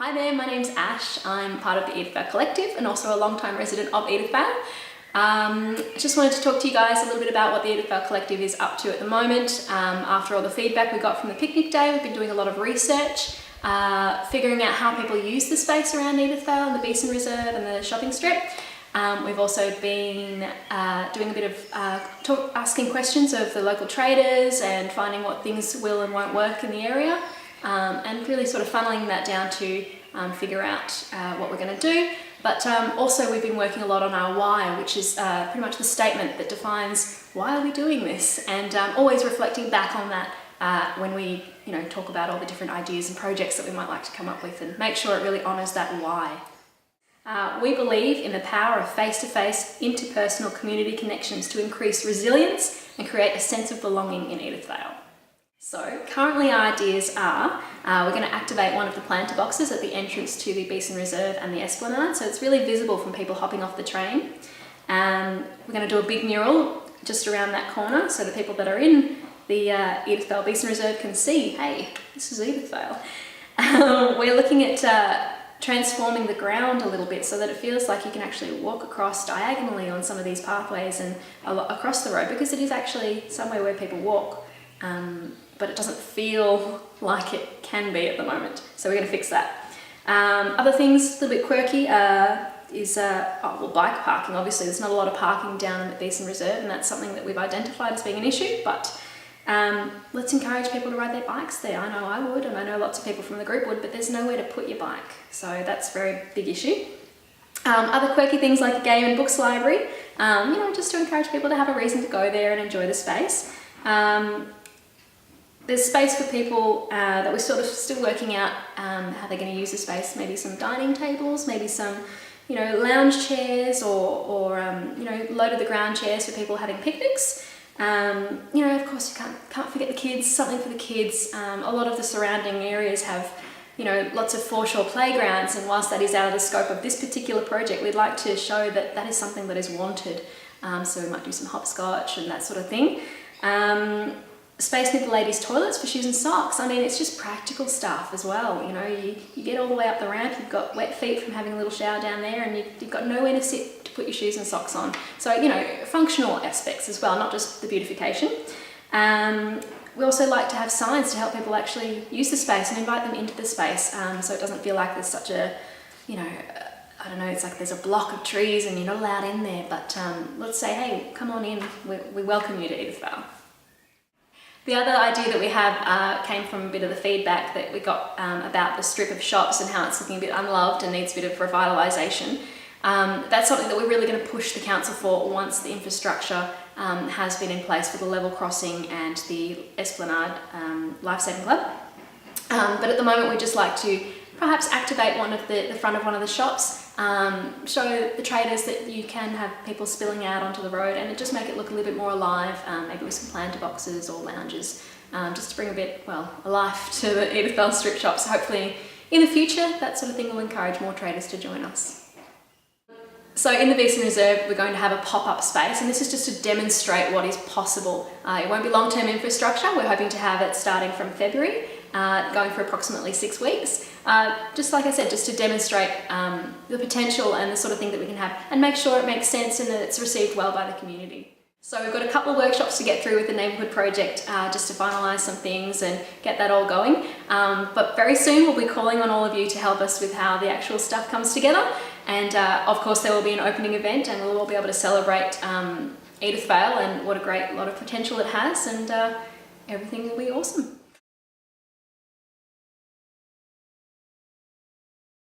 Hi there, my name's Ash. I'm part of the Edithvale collective and also a long-time resident of Edithvale. I just wanted to talk to you guys a little bit about what the Edithvale collective is up to at the moment. After all the feedback we got from the picnic day, we've been doing a lot of research, figuring out how people use the space around Edithvale and the Beeson Reserve and the shopping strip. We've also been doing a bit of asking questions of the local traders and finding what things will and won't work in the area. And really sort of funneling that down to figure out what we're going to do. But also we've been working a lot on our why, which is pretty much the statement that defines why are we doing this, and always reflecting back on that when we talk about all the different ideas and projects that we might like to come up with, and make sure it really honours that why. We believe in the power of face-to-face interpersonal community connections to increase resilience and create a sense of belonging in Edithvale. So currently our ideas are, we're going to activate one of the planter boxes at the entrance to the Beeson Reserve and the Esplanade, so it's really visible from people hopping off the train. We're going to do a big mural just around that corner so that people that are in the Edithvale Beeson Reserve can see, hey, this is Edithvale. We're looking at transforming the ground a little bit so that it feels like you can actually walk across diagonally on some of these pathways and across the road, because it is actually somewhere where people walk. But it doesn't feel like it can be at the moment. So we're going to fix that. Other things a little bit quirky is bike parking. Obviously there's not a lot of parking down in the Beeson Reserve, and that's something that we've identified as being an issue, but let's encourage people to ride their bikes there. I know I would, and I know lots of people from the group would, but there's nowhere to put your bike. So that's a very big issue. Other quirky things like a game and books library, just to encourage people to have a reason to go there and enjoy the space. There's space for people that we're sort of still working out how they're going to use the space. Maybe some dining tables, maybe some, lounge chairs, or low to the ground chairs for people having picnics. Of course you can't forget the kids. Something for the kids. A lot of the surrounding areas have, lots of foreshore playgrounds, and whilst that is out of the scope of this particular project, we'd like to show that that is something that is wanted. So we might do some hopscotch and that sort of thing. Space near the ladies' toilets for shoes and socks. I mean, it's just practical stuff as well. You get all the way up the ramp, you've got wet feet from having a little shower down there, and you've got nowhere to sit to put your shoes and socks on. So, functional aspects as well, not just the beautification. We also like to have signs to help people actually use the space and invite them into the space, so it doesn't feel like there's such a, it's like there's a block of trees and you're not allowed in there, but let's say, hey, come on in, we welcome you to Edithvale. The other idea that we have came from a bit of the feedback that we got about the strip of shops and how it's looking a bit unloved and needs a bit of revitalisation. That's something that we're really going to push the council for once the infrastructure has been in place for the level crossing and the Esplanade Lifesaving Club. But at the moment we'd just like to perhaps activate one of the front of one of the shops, show the traders that you can have people spilling out onto the road, and just make it look a little bit more alive, maybe with some planter boxes or lounges, just to bring a bit, a life to the Edithvale strip shop. So hopefully in the future that sort of thing will encourage more traders to join us. So in the Beeson Reserve we're going to have a pop-up space, and this is just to demonstrate what is possible. It won't be long-term infrastructure. We're hoping to have it starting from February, going for approximately 6 weeks. Just like I said, just to demonstrate the potential and the sort of thing that we can have, and make sure it makes sense and that it's received well by the community. So we've got a couple of workshops to get through with the Neighbourhood project, just to finalise some things and get that all going. But very soon we'll be calling on all of you to help us with how the actual stuff comes together. And of course there will be an opening event, and we'll all be able to celebrate Edithvale and what a great lot of potential it has, and everything will be awesome.